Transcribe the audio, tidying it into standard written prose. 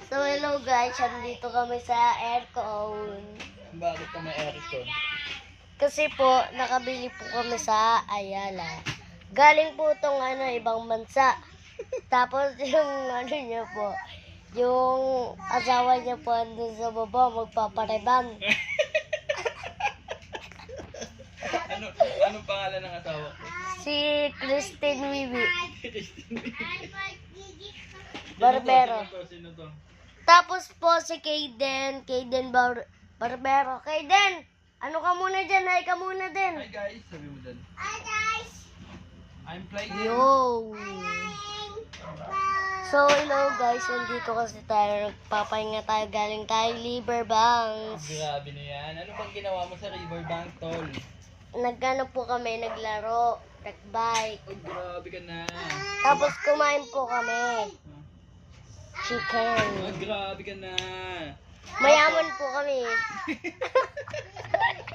So hello guys, andito kami sa aircon. Bakit ka may aircon? Kasi po, nakabili po kami sa Ayala. Galing po itong ibang bansa. Tapos yung niya po, yung asawa niya po andun sa baba, magpapareban. Anong pangalan ng asawa ko? Si Christine Wiwi. Barbero. Sino to? Tapos po si Kayden Barbero. Kayden, ano ka muna dyan? Hi ka muna din. Hi guys, sabi mo dun. Hi guys. I'm playing. Yo. So hello guys, nandito kasi tayo. Nagpapahinga tayo. Galing tayo Riverbanks. Grabe na yan. Ano bang ginawa mo sa Riverbank, tol? Nagano po kami, naglaro, nagbike. Oh, grabe ka na. Tapos kumain po kami. Chicken. Oh, grabe ka na. Mayaman po kami.